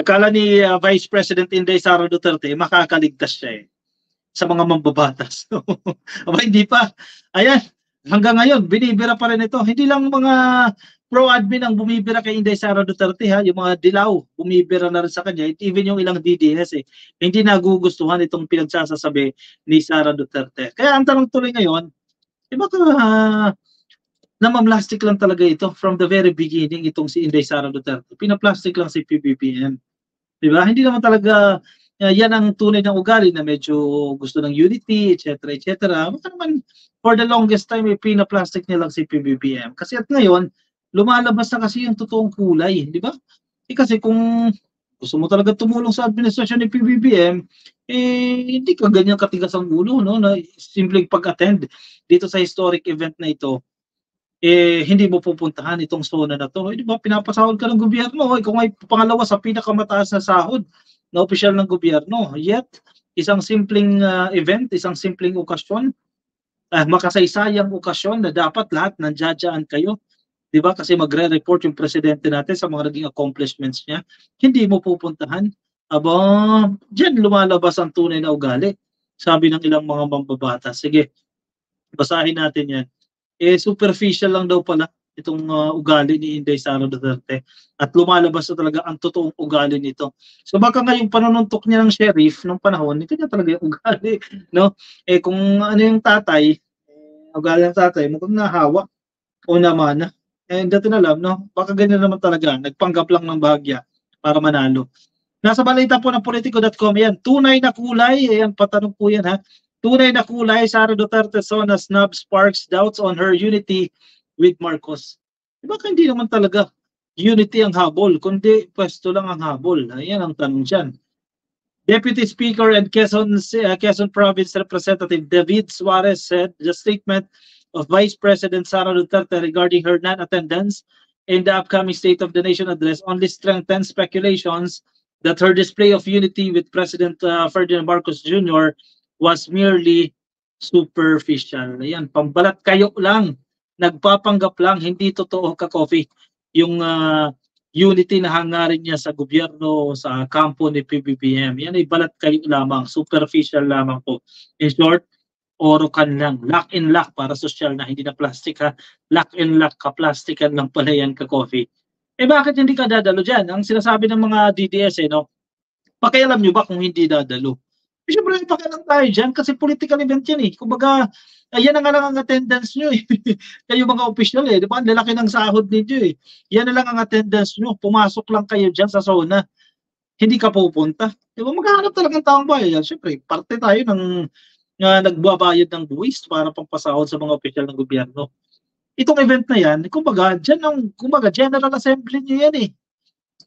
Akala ni Vice President Inday Sara Duterte, makakaligtas siya sa mga mambabatas. Aba, hindi pa. Ayan, hanggang ngayon, binibira pa rin ito. Hindi lang mga pro-admin ang bumibira kay Inday Sara Duterte, ha? Yung mga dilaw, bumibira na rin sa kanya. Even yung ilang DDS, hindi nagugustuhan itong pinagsasasabi ni Sara Duterte. Kaya ang tanong tuloy ngayon, baka namamlastic lang talaga ito from the very beginning itong si Inday Sara Duterte. Pinaplastic lang si PBBM. Diba? Hindi naman talaga yan ang tunay ng ugali na medyo gusto ng unity, etc. etc. Baka naman for the longest time pinaplastic nilang si PBBM. Kasi at ngayon, lumalabas na kasi yung totoong kulay. Di ba? Kasi kung gusto mo talaga tumulong sa administrasyon ni PBBM, hindi ka ganyan katigas ang ulo, no? Na simpleng pag-attend dito sa historic event na ito, hindi mo pupuntahan itong zona na to. Di ba, pinapasahod ka ng gobyerno. Kung may pangalawa sa pinakamataas na sahod na opisyal ng gobyerno. Yet, isang simpleng event, isang simpleng okasyon, makasaysayang okasyon na dapat lahat nandiyan kayo. Di ba? Kasi magre-report yung presidente natin sa mga naging accomplishments niya. Hindi mo pupuntahan. Aba, diyan lumalabas ang tunay na ugali. Sabi ng ilang mga mambabata. Sige, basahin natin yan. Superficial lang daw pala itong ugali ni Inday Sara Duterte at lumalabas na talaga ang totoong ugali nito. So baka ngayong panununtok niya ng sheriff nung panahon, ito niya talaga yung ugali, no? Kung ano yung tatay, ugali ng tatay, mukhang nahawa o namana. Hindi natin alam, no? Baka ganyan naman talaga, nagpanggap lang ng bahagya para manalo. Nasa balita po ng politico.com, yan, tunay na kulay, ayan, patanong po yan, ha? Tunay na kulay, Sara Duterte zona snub sparks doubts on her unity with Marcos. Baka hindi naman talaga unity ang habol, kundi pwesto lang ang habol. Ayan ang tanong dyan. Deputy Speaker and Quezon Province Representative David Suarez said the statement of Vice President Sara Duterte regarding her non-attendance in the upcoming State of the Nation address only strengthens speculations that her display of unity with President Ferdinand Marcos Jr. was merely superficial. Ayan, pambalat kayo lang, nagpapanggap lang, hindi totoo ka-coffee yung unity na hangarin niya sa gobyerno, sa kampo ni PBBM. Yan ay balat kayo lamang, superficial lamang po. In short, orokan lang, lock and lock para social na, hindi na plastic, ha. Lock and lock, ka-plastikan lang pala yan ka-coffee. Bakit hindi ka dadalo dyan? Ang sinasabi ng mga DDS, no? Pakialam nyo ba kung hindi dadalo? Siyempre, pakialam tayo dyan kasi political event yan, Kumbaga, yan na nga lang ang attendance nyo, Kayo mga official, di ba? Lalaki ng sahod ninyo, Yan na lang ang attendance nyo. Pumasok lang kayo dyan sa zona. Hindi ka pupunta. Di ba? Maghahanap talagang taong bayan. Siyempre, parte tayo ng nagbabayad ng buwis para pampasahod sa mga official ng gobyerno. Itong event na yan, kumbaga, General Assembly nyo yan,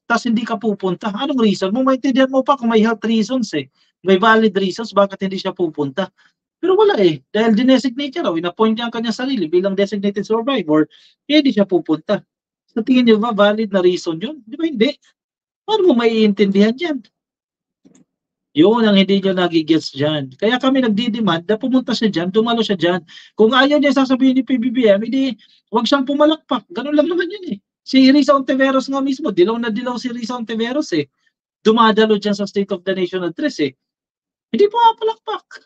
Tapos hindi ka pupunta. Anong reason mo? Maintindihan mo pa kung may health reasons, May valid reasons bakit hindi siya pupunta. Pero wala, Dahil dinesignate niya raw, in-appoint niya ang kanyang sarili bilang designated survivor, hindi siya pupunta. Sa tingin niyo ba valid na reason yun? Di ba hindi? Paano mo maiintindihan yan? Yun ang hindi nyo nagigets dyan. Kaya kami nagdidemand na pumunta siya dyan, dumalo siya dyan. Kung ayaw niya sasabihin ni PBBM, hindi, huwag siyang pumalakpak. Ganun lang naman yun, Si Risa Ontiveros nga mismo, dilaw na dilaw si Risa Ontiveros, Dumadalo dyan sa State of the Nation address, Hindi pumapalakpak.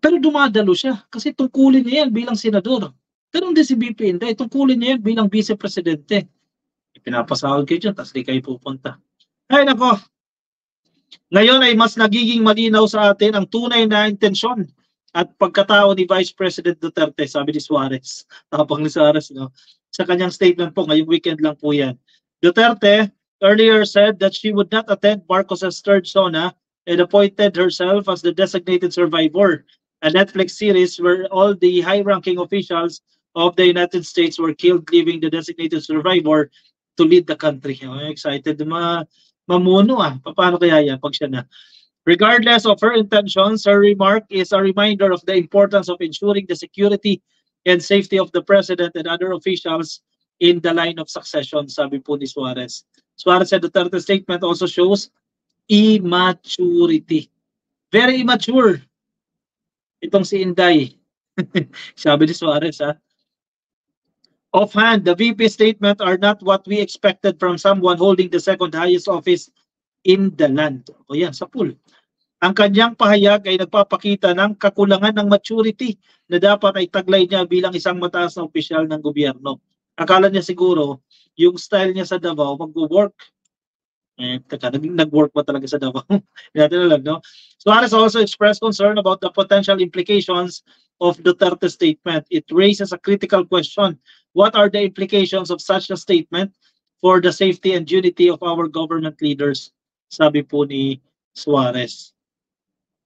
Pero dumadalo siya kasi tungkulin niya yan bilang senador. Pero hindi si BP, hindi. Tungkulin niya yan bilang vice-presidente. Pinapasahod kayo dyan, tapos di kayo pupunta. Ay nako, ngayon ay mas nagiging malinaw sa atin ang tunay na intensyon at pagkatao ni Vice President Duterte, sabi ni Suarez. Tapang ni Suarez, Sa kanyang statement po, ngayong weekend lang po yan. Duterte earlier said that she would not attend Marcos's third zona and appointed herself as the designated survivor, a Netflix series where all the high-ranking officials of the United States were killed, leaving the designated survivor to lead the country. Excited mamuno, Paano kaya yan pag siya na? Regardless of her intentions, her remark is a reminder of the importance of ensuring the security and safety of the president and other officials in the line of succession, sabi po ni Suarez. Suarez said the Duterte statement also shows immaturity. Very immature. Itong si Inday. Sabi ni Suarez, Offhand, the VP statement are not what we expected from someone holding the second highest office in the land. O yan, sa pool. Ang kanyang pahayag ay nagpapakita ng kakulangan ng maturity na dapat ay taglay niya bilang isang mataas na opisyal ng gobyerno. Akala niya siguro, yung style niya sa Davao, mag-work. Nag-work ba talaga sa Davao? Hindi natin alam, no? Suarez also expressed concern about the potential implications of Duterte's statement. It raises a critical question. What are the implications of such a statement for the safety and unity of our government leaders? Sabi po ni Suarez.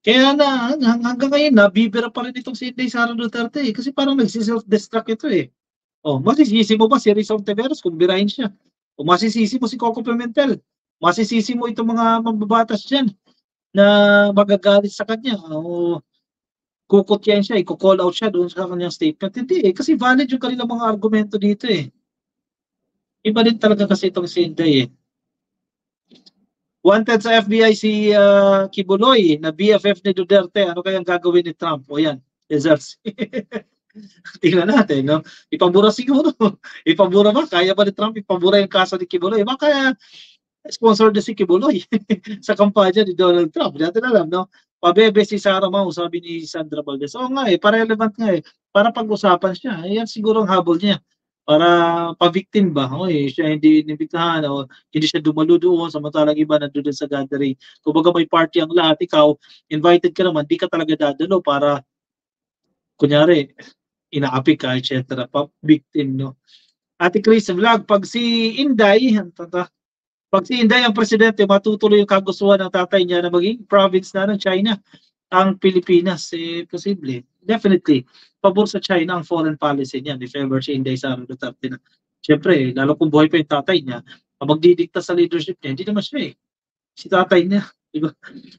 Kaya na hanggang ngayon nabibira pa rin itong si Inday Sara Duterte kasi parang nagsi-self-destruct ito eh. Oh, masisisi mo ba si Rizal Teveros kung birahin siya? O masisisi mo si Coco Pimentel? Masisisi mo itong mga mambabatas diyan na magagalit sa kanya o kukutyain siya, i-call out siya doon sa kanyang statement. Hindi eh, kasi valid yung kanilang mga argumento dito eh. Iba din talaga kasi itong si Inday eh. Wanted sa FBI si Kibuloy na BFF ni Duterte. Ano kayang gagawin ni Trump? O yan, results. Tingnan natin, no? Ipabura siguro. Ipabura ba? Kaya ba ni Trump ipabura yung kaso ni Kibuloy? Baka sponsor na si Kibuloy sa kampanya ni Donald Trump. Hindi natin alam, no? Pabebe si Sara Mau, sabi ni Sandra Valdez. Oo nga eh, para-relevant nga eh. Para pag-usapan siya. Yan siguro ang habol niya. Para pa-victim ba? O eh, siya hindi nibigtahan o hindi siya dumalo doon samantalang iba nandun sa gathering. Kung baga may party ang lahat, ikaw, invited ka naman, di ka talaga dadalo para kunyari, inaapi ka, etc. Pa-victim, no? Ate Chris Vlog, pag si Inday ang presidente, matutuloy yung kagustuhan ng tatay niya na maging province na ng China ang Pilipinas, eh, posible. Definitely, pabor sa China ang foreign policy niya, if ever si Inday Sara Duterte na. Siyempre, lalo kung buhay pa yung tatay niya, magdidikta sa leadership niya, hindi naman siya eh. Si tatay niya, diba?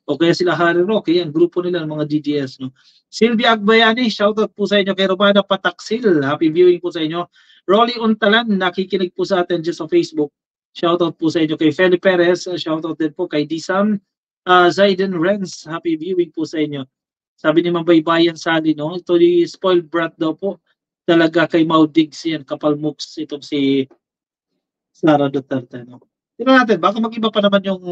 O kaya sila Harry Roque, ang grupo nila ng mga DDS, no? Sylvia Agbayani, shoutout po sa inyo kay Romana Pataksil. Happy viewing po sa inyo. Rolly Untalan, nakikinig po sa atin dyan sa Facebook. Shoutout po sa inyo kay Feli Perez. Shoutout din po kay Disam Zaiden Renz. Happy viewing po sa inyo. Sabi ni Mambaybayan Sali, no? Ito yung spoiled brat daw po. Talaga kay Maudigs yan. Kapal mooks itong si Sara Duterte, no? Tignan natin, baka mag-iba pa naman yung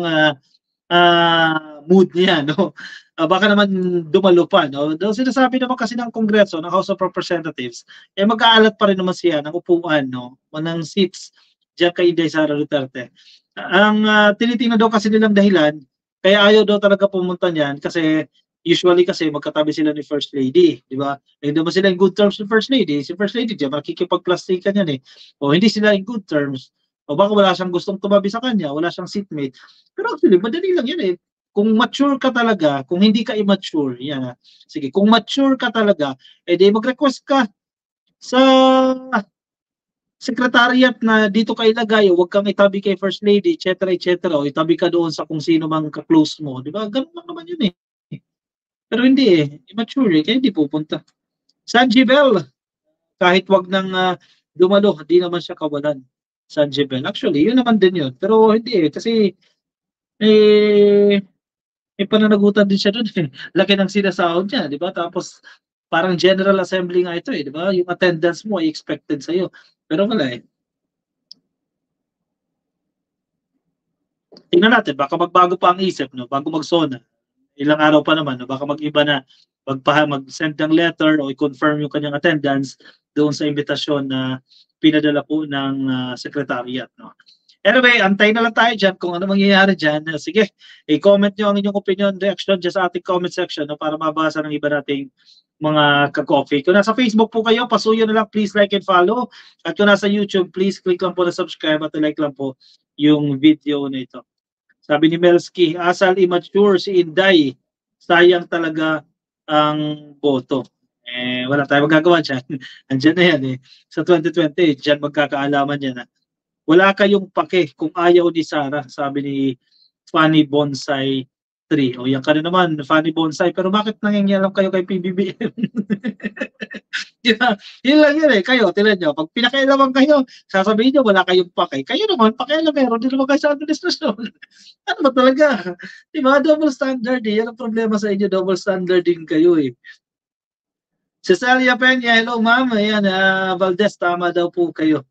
mood niya, no? Baka naman dumalo pa, no? Sinasabi naman kasi ng Kongreso, ng House of Representatives, eh mag-aalat pa rin naman siya ng upuan, no? Ng seats diyan kay Inday Sara Duterte. Ang tinitingnan daw kasi nilang dahilan, kaya ayaw daw talaga pumunta niyan kasi usually kasi magkatabi sila ni First Lady, di ba? Hindi naman sila in good terms ni First Lady. Si First Lady diyan makikipagplastikan yan eh. O hindi sila in good terms. O baka wala siyang gustong tumabi sa kanya, wala siyang seatmate. Pero actually, madali lang yan eh. Kung mature ka talaga, kung hindi ka immature, yan. Sige, kung mature ka talaga, edi mag-request ka sa secretariat na dito ka ilagay, huwag kang itabi kay First Lady, etc. etc. O itabi ka doon sa kung sino mang ka-close mo. Di ba? Ganun lang naman yun eh. Pero hindi eh. Immature eh. Kaya hindi pupunta. Sanji Bell, kahit wag nang dumalo, hindi naman siya kawalan. Sanji Bell. Actually, yun naman din yun. Pero hindi eh. Kasi may pananagutan din siya doon eh. Laki ng sinasahod niya, di ba? Tapos parang General Assembly nga ito eh, di ba? Yung attendance mo ay expected sa'yo. Pero wala eh. Tingnan natin, baka magbago pa ang isip, no? Bago mag-SONA. Ilang araw pa naman, no? Baka mag-iba na, mag-send ng letter o i-confirm yung kanyang attendance doon sa imbitasyon na pinadala po ng secretariat, no? Anyway, antay na lang tayo dyan kung ano mangyayari dyan. Sige, i-comment nyo ang inyong opinion, reaction dyan sa ating comment section, no? Para mabasa ng iba nating mga ka-coffee. Kung nasa Facebook po kayo, pasuyo na lang, please like and follow. At kung nasa YouTube, please click lang po na subscribe at like lang po yung video na ito. Sabi ni Melski, asal immature si Inday, sayang talaga ang boto. Eh, wala tayong magagawa dyan. Andyan na yan eh. Sa 2020, dyan magkakaalaman yan. Wala kayong pake kung ayaw ni Sara, sabi ni Fanny Bonsai 3. O yan ka na naman, Fanny Bonsai. Pero bakit nangingialam kayo kay PBBM? Yun lang yun eh. Kayo, tinan nyo. Pag pinakailaman kayo, sasabihin nyo wala kayong pake. Kayo naman, pakialam meron. Di naman kayo sa administrasyon. Ano ba talaga? Diba? Double standard eh. Yan ang problema sa inyo. Double standard din kayo eh. Cesalia Peña, hello ma'am. Ayan, Valdez, tama daw po kayo.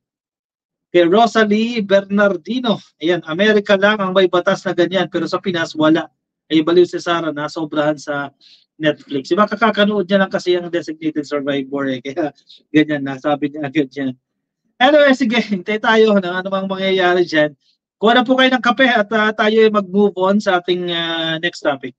Kay Rosalie Bernardino, ayan, Amerika lang ang may batas na ganyan, pero sa Pinas wala. Ay baliw si Sarah na sobrahan sa Netflix. Diba kakakanood niya lang kasi yung Designated Survivor eh. Kaya ganyan na, sabi niya agad yan. Anyway, sige, hintay tayo ng ano mang mangyayari dyan. Kuha na po kayo ng kape at tayo ay mag-move on sa ating next topic.